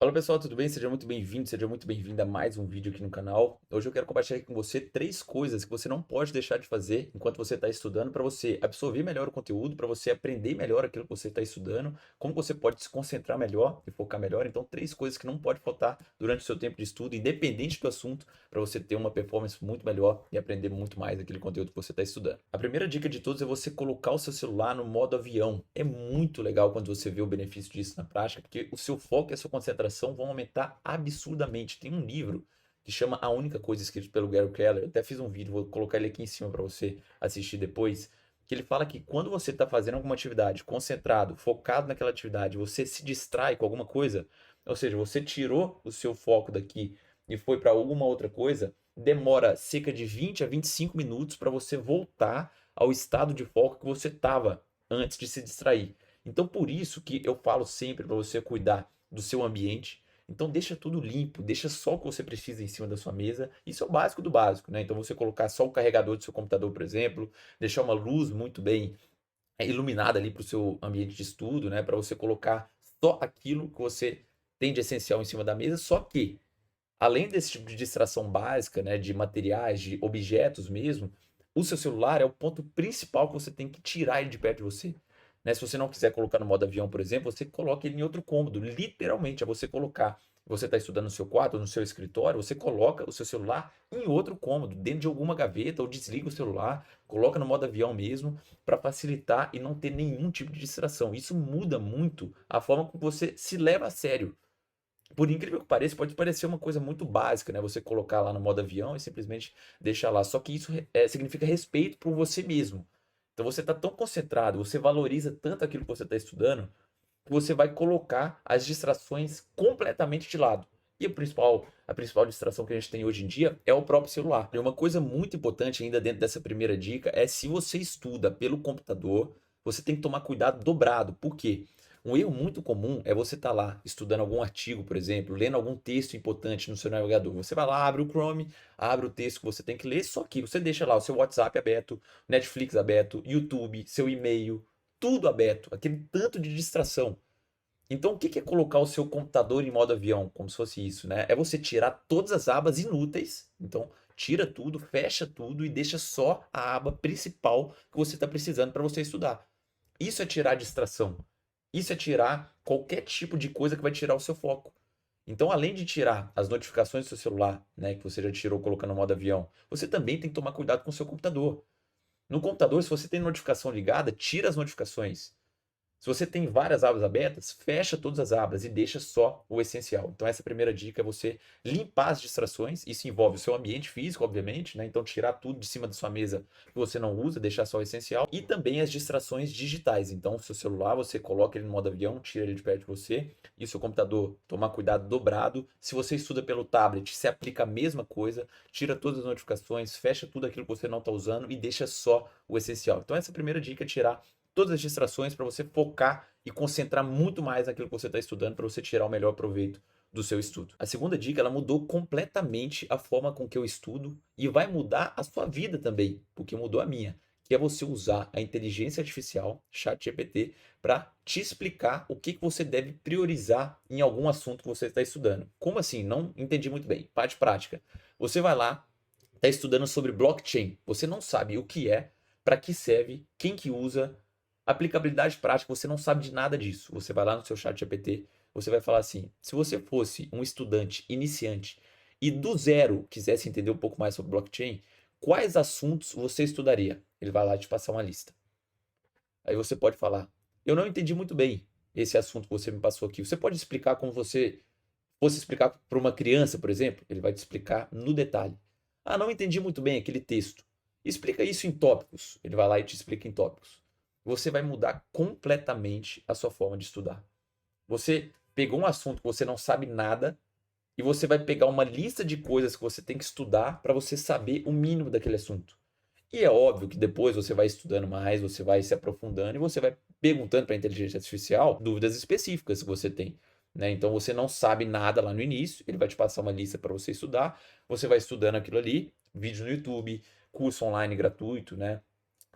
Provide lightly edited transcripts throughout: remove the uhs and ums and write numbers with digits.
Fala pessoal, tudo bem? Seja muito bem-vindo, seja muito bem-vinda a mais um vídeo aqui no canal. Hoje eu quero compartilhar aqui com você três coisas que você não pode deixar de fazer enquanto você está estudando para você absorver melhor o conteúdo, para você aprender melhor aquilo que você está estudando, como você pode se concentrar melhor e focar melhor. Então, três coisas que não pode faltar durante o seu tempo de estudo, independente do assunto, para você ter uma performance muito melhor e aprender muito mais aquele conteúdo que você está estudando. A primeira dica de todos é você colocar o seu celular no modo avião. É muito legal quando você vê o benefício disso na prática, porque o seu foco e a sua concentração vão aumentar absurdamente. Tem um livro que chama A Única Coisa, escrito pelo Gary Keller. Eu até fiz um vídeo, vou colocar ele aqui em cima para você assistir depois. Que ele fala que quando você está fazendo alguma atividade, concentrado, focado naquela atividade, você se distrai com alguma coisa, ou seja, você tirou o seu foco daqui e foi para alguma outra coisa, demora cerca de 20 a 25 minutos para você voltar ao estado de foco que você estava antes de se distrair. Então, por isso que eu falo sempre para você cuidar do seu ambiente. Então deixa tudo limpo, deixa só o que você precisa em cima da sua mesa. Isso é o básico do básico, né? Então você colocar só o carregador do seu computador, por exemplo, deixar uma luz muito bem iluminada ali para o seu ambiente de estudo, né? Para você colocar só aquilo que você tem de essencial em cima da mesa. Só que, além desse tipo de distração básica, né? De materiais, de objetos mesmo, o seu celular é o ponto principal que você tem que tirar ele de perto de você. Né? Se você não quiser colocar no modo avião, por exemplo, você coloca ele em outro cômodo. Literalmente, é você colocar. Você está estudando no seu quarto ou no seu escritório, você coloca o seu celular em outro cômodo, dentro de alguma gaveta, ou desliga o celular, coloca no modo avião mesmo, para facilitar e não ter nenhum tipo de distração. Isso muda muito a forma como você se leva a sério. Por incrível que pareça, pode parecer uma coisa muito básica, né? Você colocar lá no modo avião e simplesmente deixar lá. Só que isso significa respeito por você mesmo. Então você está tão concentrado, você valoriza tanto aquilo que você está estudando, que você vai colocar as distrações completamente de lado. E a principal distração que a gente tem hoje em dia é o próprio celular. E uma coisa muito importante ainda dentro dessa primeira dica é se você estuda pelo computador, você tem que tomar cuidado dobrado. Por quê? Um erro muito comum é você estar lá estudando algum artigo, por exemplo, lendo algum texto importante no seu navegador. Você vai lá, abre o Chrome, abre o texto que você tem que ler, só que você deixa lá o seu WhatsApp aberto, Netflix aberto, YouTube, seu e-mail, tudo aberto, aquele tanto de distração. Então, o que é colocar o seu computador em modo avião, como se fosse isso, né? É você tirar todas as abas inúteis. Então, tira tudo, fecha tudo e deixa só a aba principal que você está precisando para você estudar. Isso é tirar a distração. Isso é tirar qualquer tipo de coisa que vai tirar o seu foco. Então, além de tirar as notificações do seu celular, né, que você já tirou colocando no modo avião, você também tem que tomar cuidado com o seu computador. No computador, se você tem notificação ligada, tira as notificações. Se você tem várias abas abertas, fecha todas as abas e deixa só o essencial. Então, essa primeira dica é você limpar as distrações. Isso envolve o seu ambiente físico, obviamente, né? Então, tirar tudo de cima da sua mesa que você não usa, deixar só o essencial. E também as distrações digitais. Então, o seu celular, você coloca ele no modo avião, tira ele de perto de você. E o seu computador, tomar cuidado dobrado. Se você estuda pelo tablet, se aplica a mesma coisa. Tira todas as notificações, fecha tudo aquilo que você não está usando e deixa só o essencial. Então, essa primeira dica é tirar todas as distrações para você focar e concentrar muito mais naquilo que você está estudando para você tirar o melhor proveito do seu estudo. A segunda dica, ela mudou completamente a forma com que eu estudo e vai mudar a sua vida também, porque mudou a minha, que é você usar a inteligência artificial, ChatGPT, para te explicar o que você deve priorizar em algum assunto que você está estudando. Como assim? Não entendi muito bem. Parte prática. Você vai lá, está estudando sobre blockchain. Você não sabe o que é, para que serve, quem que usa, aplicabilidade prática, você não sabe de nada disso. Você vai lá no seu chat GPT, você vai falar assim: se você fosse um estudante iniciante e do zero quisesse entender um pouco mais sobre blockchain, quais assuntos você estudaria? Ele vai lá te passar uma lista. Aí você pode falar: eu não entendi muito bem esse assunto que você me passou aqui. Você pode explicar como você fosse explicar para uma criança, por exemplo? Ele vai te explicar no detalhe. Ah, não entendi muito bem aquele texto. Explica isso em tópicos. Ele vai lá e te explica em tópicos. Você vai mudar completamente a sua forma de estudar. Você pegou um assunto que você não sabe nada e você vai pegar uma lista de coisas que você tem que estudar para você saber o mínimo daquele assunto. E é óbvio que depois você vai estudando mais, você vai se aprofundando e você vai perguntando para a inteligência artificial dúvidas específicas que você tem. Né? Então você não sabe nada lá no início, ele vai te passar uma lista para você estudar, você vai estudando aquilo ali, vídeo no YouTube, curso online gratuito, né?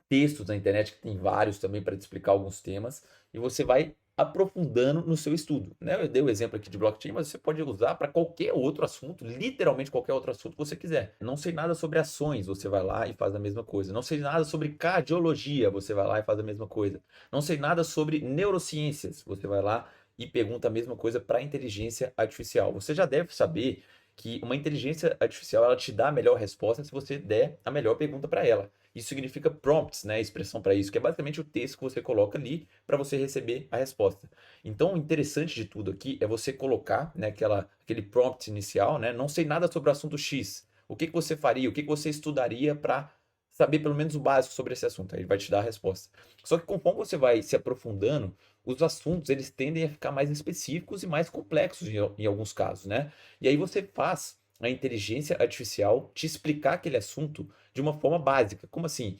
Textos na internet, que tem vários também para te explicar alguns temas, e você vai aprofundando no seu estudo, né? Eu dei o exemplo aqui de blockchain, mas você pode usar para qualquer outro assunto, literalmente qualquer outro assunto que você quiser. Não sei nada sobre ações, você vai lá e faz a mesma coisa. Não sei nada sobre cardiologia, você vai lá e faz a mesma coisa. Não sei nada sobre neurociências, você vai lá e pergunta a mesma coisa para a inteligência artificial. Você já deve saber que uma inteligência artificial ela te dá a melhor resposta se você der a melhor pergunta para ela. Isso significa prompts, né? A expressão para isso, que é basicamente o texto que você coloca ali para você receber a resposta. Então, o interessante de tudo aqui é você colocar, né, aquele prompt inicial, né? Não sei nada sobre o assunto X. O que que você faria? O que que você estudaria para saber pelo menos o básico sobre esse assunto? Aí ele vai te dar a resposta. Só que conforme você vai se aprofundando, os assuntos eles tendem a ficar mais específicos e mais complexos em alguns casos, né? E aí você faz a inteligência artificial te explicar aquele assunto de uma forma básica. Como assim?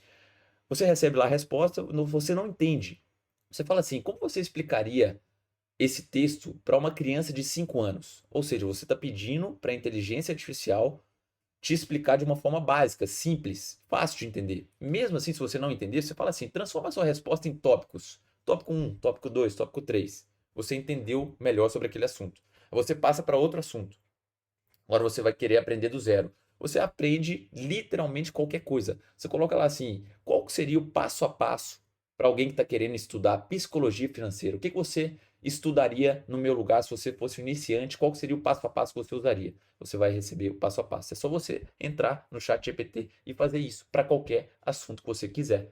Você recebe lá a resposta, você não entende. Você fala assim: como você explicaria esse texto para uma criança de 5 anos? Ou seja, você está pedindo para a inteligência artificial te explicar de uma forma básica, simples, fácil de entender. Mesmo assim, se você não entender, você fala assim: transforma a sua resposta em tópicos. Tópico 1, tópico 2, tópico 3. Você entendeu melhor sobre aquele assunto. Você passa para outro assunto. Agora você vai querer aprender do zero. Você aprende literalmente qualquer coisa. Você coloca lá assim: qual seria o passo a passo para alguém que está querendo estudar psicologia financeira? O que você estudaria no meu lugar se você fosse um iniciante? Qual seria o passo a passo que você usaria? Você vai receber o passo a passo. É só você entrar no chat GPT e fazer isso para qualquer assunto que você quiser.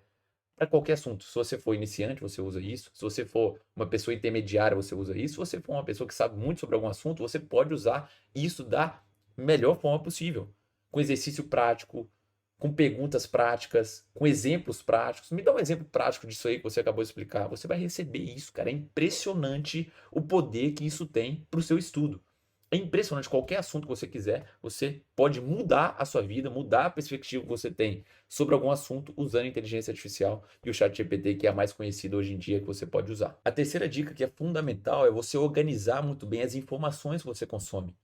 Para qualquer assunto. Se você for iniciante, você usa isso. Se você for uma pessoa intermediária, você usa isso. Se você for uma pessoa que sabe muito sobre algum assunto, você pode usar isso da melhor forma possível. Com exercício prático, com perguntas práticas, com exemplos práticos. Me dá um exemplo prático disso aí que você acabou de explicar. Você vai receber isso, cara. É impressionante o poder que isso tem para o seu estudo. É impressionante, qualquer assunto que você quiser, você pode mudar a sua vida, mudar a perspectiva que você tem sobre algum assunto usando a inteligência artificial e o ChatGPT, que é a mais conhecida hoje em dia que você pode usar. A terceira dica que é fundamental é você organizar muito bem as informações que você consome.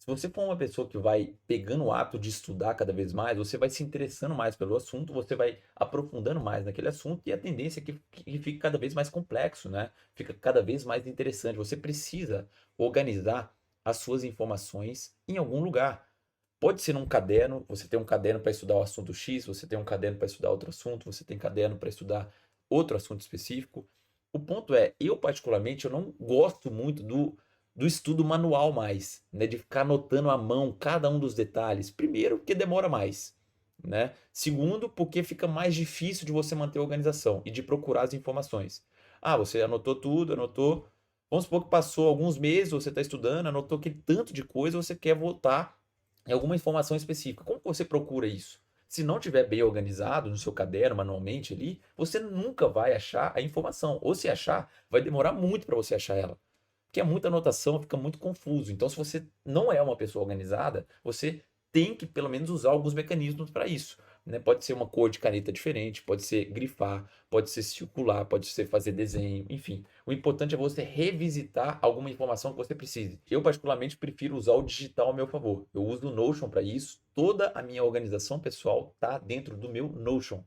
Se você for uma pessoa que vai pegando o hábito de estudar cada vez mais, você vai se interessando mais pelo assunto, você vai aprofundando mais naquele assunto e a tendência é que fique cada vez mais complexo, né? Fica cada vez mais interessante. Você precisa organizar as suas informações em algum lugar. Pode ser num caderno, você tem um caderno para estudar o assunto X, você tem um caderno para estudar outro assunto, você tem caderno para estudar outro assunto específico. O ponto é, eu particularmente, eu não gosto muito do estudo manual mais, né? De ficar anotando à mão cada um dos detalhes. Primeiro, porque demora mais, né? Segundo, porque fica mais difícil de você manter a organização e de procurar as informações. Ah, você anotou tudo, anotou. Vamos supor que passou alguns meses, você está estudando, anotou aquele tanto de coisa, você quer voltar em alguma informação específica. Como você procura isso? Se não tiver bem organizado no seu caderno, manualmente ali, você nunca vai achar a informação. Ou se achar, vai demorar muito para você achar ela. Porque é muita anotação, fica muito confuso. Então, se você não é uma pessoa organizada, você tem que pelo menos usar alguns mecanismos para isso, né? Pode ser uma cor de caneta diferente, pode ser grifar, pode ser circular, pode ser fazer desenho, enfim. O importante é você revisitar alguma informação que você precise. Eu, particularmente, prefiro usar o digital ao meu favor. Eu uso o Notion para isso. Toda a minha organização pessoal está dentro do meu Notion.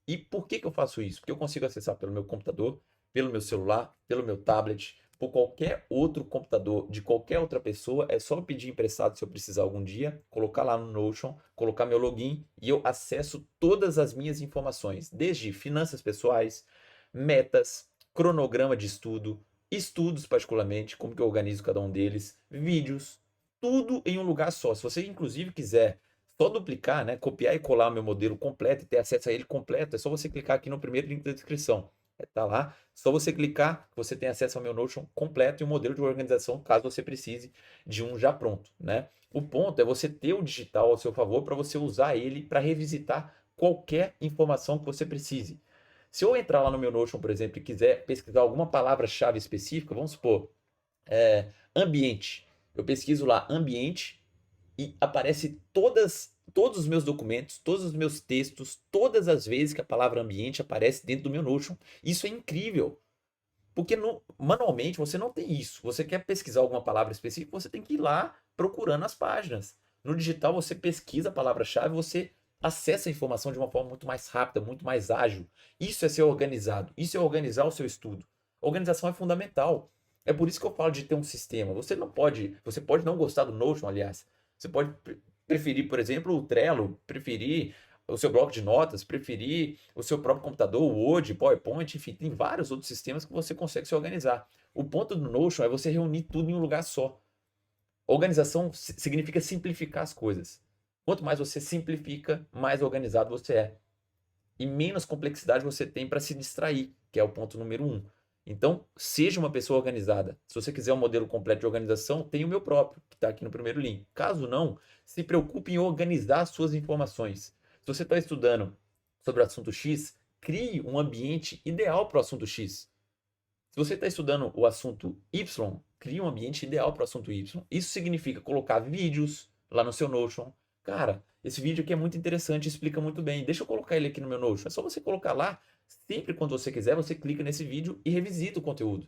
E por que que eu faço isso? Porque eu consigo acessar pelo meu computador, pelo meu celular, pelo meu tablet, por qualquer outro computador de qualquer outra pessoa. É só pedir emprestado se eu precisar algum dia, colocar lá no Notion, colocar meu login e eu acesso todas as minhas informações, desde finanças pessoais, metas, cronograma de estudo, estudos particularmente, como que eu organizo cada um deles, vídeos, tudo em um lugar só. Se você inclusive quiser só duplicar, né, copiar e colar o meu modelo completo e ter acesso a ele completo, é só você clicar aqui no primeiro link da descrição. Tá lá, só você clicar, você tem acesso ao meu Notion completo e o modelo de organização, caso você precise de um já pronto, né? O ponto é você ter o digital ao seu favor para você usar ele para revisitar qualquer informação que você precise. Se eu entrar lá no meu Notion, por exemplo, e quiser pesquisar alguma palavra-chave específica, vamos supor, ambiente. Eu pesquiso lá ambiente e aparece todos os meus documentos, todos os meus textos, todas as vezes que a palavra ambiente aparece dentro do meu Notion. Isso é incrível, porque manualmente você não tem isso. Você quer pesquisar alguma palavra específica, você tem que ir lá procurando as páginas. No digital você pesquisa a palavra-chave, você acessa a informação de uma forma muito mais rápida, muito mais ágil. Isso é ser organizado, isso é organizar o seu estudo. Organização é fundamental. É por isso que eu falo de ter um sistema. Você pode não gostar do Notion, aliás. Você pode preferir, por exemplo, o Trello, preferir o seu bloco de notas, preferir o seu próprio computador, o Word, PowerPoint, enfim, tem vários outros sistemas que você consegue se organizar. O ponto do Notion é você reunir tudo em um lugar só. Organização significa simplificar as coisas. Quanto mais você simplifica, mais organizado você é. E menos complexidade você tem para se distrair, que é o ponto número 1. Então, seja uma pessoa organizada. Se você quiser um modelo completo de organização, tem o meu próprio, que está aqui no primeiro link. Caso não, se preocupe em organizar suas informações. Se você está estudando sobre o assunto X, crie um ambiente ideal para o assunto X. Se você está estudando o assunto Y, crie um ambiente ideal para o assunto Y. Isso significa colocar vídeos lá no seu Notion. Cara, esse vídeo aqui é muito interessante, explica muito bem. Deixa eu colocar ele aqui no meu Notion. É só você colocar lá. Sempre quando você quiser, você clica nesse vídeo e revisita o conteúdo.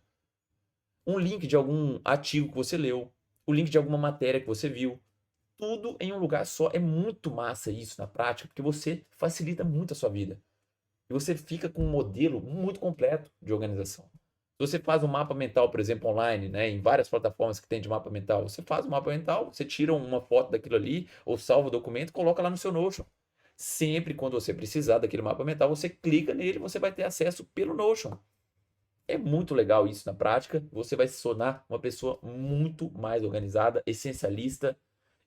Um link de algum artigo que você leu, o link de alguma matéria que você viu. Tudo em um lugar só. É muito massa isso na prática, porque você facilita muito a sua vida. E você fica com um modelo muito completo de organização. Se você faz um mapa mental, por exemplo, online, né, em várias plataformas que tem de mapa mental, você faz um mapa mental, você tira uma foto daquilo ali, ou salva o documento e coloca lá no seu Notion. Sempre quando você precisar daquele mapa mental, você clica nele e você vai ter acesso pelo Notion. É muito legal isso na prática. Você vai se tornar uma pessoa muito mais organizada, essencialista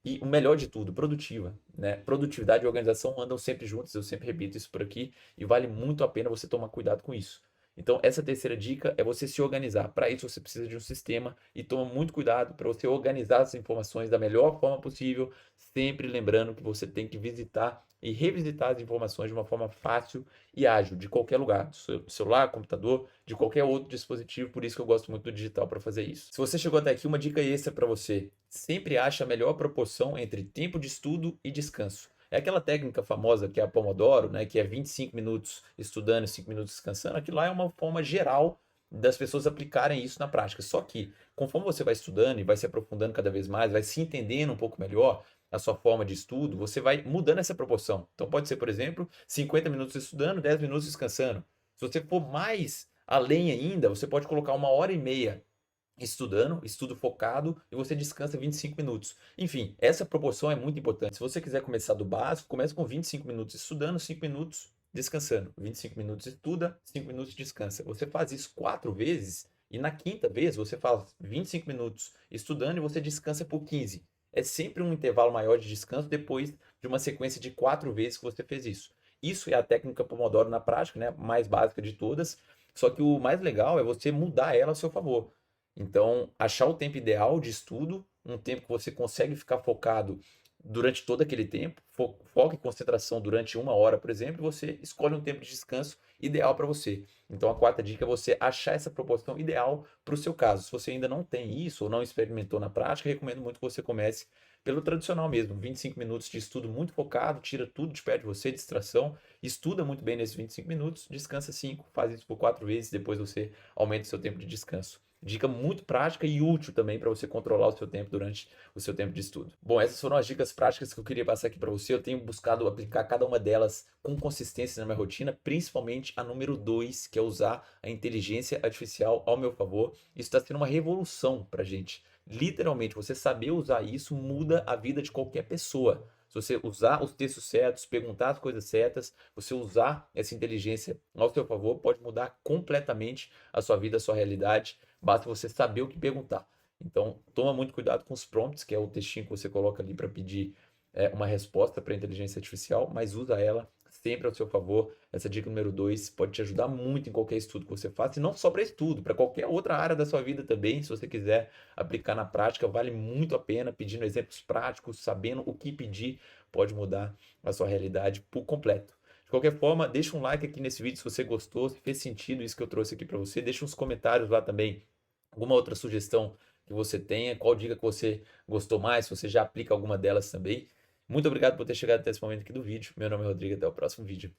e o melhor de tudo, produtiva, né? Produtividade e organização andam sempre juntos, eu sempre repito isso por aqui, e vale muito a pena você tomar cuidado com isso. Então, essa terceira dica é você se organizar. Para isso, você precisa de um sistema e toma muito cuidado para você organizar as informações da melhor forma possível, sempre lembrando que você tem que visitar e revisitar as informações de uma forma fácil e ágil, de qualquer lugar, do celular, computador, de qualquer outro dispositivo, por isso que eu gosto muito do digital para fazer isso. Se você chegou até aqui, uma dica extra para você: sempre ache a melhor proporção entre tempo de estudo e descanso. É aquela técnica famosa que é a Pomodoro, né, que é 25 minutos estudando e 5 minutos descansando. Aquilo lá é uma forma geral das pessoas aplicarem isso na prática. Só que, conforme você vai estudando e vai se aprofundando cada vez mais, vai se entendendo um pouco melhor a sua forma de estudo, você vai mudando essa proporção. Então pode ser, por exemplo, 50 minutos estudando, 10 minutos descansando. Se você for mais além ainda, você pode colocar 1 hora e meia estudando, estudo focado, e você descansa 25 minutos. Enfim, essa proporção é muito importante. Se você quiser começar do básico, comece com 25 minutos estudando, 5 minutos descansando. 25 minutos estuda, 5 minutos descansa. Você faz isso 4 vezes e na quinta vez você faz 25 minutos estudando e você descansa por 15. É sempre um intervalo maior de descanso depois de uma sequência de 4 vezes que você fez isso. Isso é a técnica Pomodoro na prática, né? Mais básica de todas. Só que o mais legal é você mudar ela a seu favor. Então, achar o tempo ideal de estudo, um tempo que você consegue ficar focado durante todo aquele tempo, foco e concentração durante 1 hora, por exemplo, e você escolhe um tempo de descanso ideal para você. Então, a quarta dica é você achar essa proporção ideal para o seu caso. Se você ainda não tem isso ou não experimentou na prática, recomendo muito que você comece pelo tradicional mesmo, 25 minutos de estudo muito focado, tira tudo de perto de você, distração, estuda muito bem nesses 25 minutos, descansa 5, faz isso por 4 vezes, depois você aumenta o seu tempo de descanso. Dica muito prática e útil também para você controlar o seu tempo durante o seu tempo de estudo. Bom, essas foram as dicas práticas que eu queria passar aqui para você. Eu tenho buscado aplicar cada uma delas com consistência na minha rotina, principalmente a número 2, que é usar a inteligência artificial ao meu favor. Isso está sendo uma revolução para a gente. Literalmente, você saber usar isso muda a vida de qualquer pessoa. Se você usar os textos certos, perguntar as coisas certas, você usar essa inteligência ao seu favor, pode mudar completamente a sua vida, a sua realidade. Basta você saber o que perguntar. Então, toma muito cuidado com os prompts, que é o textinho que você coloca ali para pedir uma resposta para a inteligência artificial, mas usa ela sempre ao seu favor. Essa dica número 2 pode te ajudar muito em qualquer estudo que você faça, e não só para estudo, para qualquer outra área da sua vida também. Se você quiser aplicar na prática, vale muito a pena, pedindo exemplos práticos, sabendo o que pedir, pode mudar a sua realidade por completo. De qualquer forma, deixa um like aqui nesse vídeo se você gostou, se fez sentido isso que eu trouxe aqui para você. Deixa uns comentários lá também, alguma outra sugestão que você tenha, qual dica que você gostou mais, se você já aplica alguma delas também. Muito obrigado por ter chegado até esse momento aqui do vídeo. Meu nome é Rodrigo, até o próximo vídeo.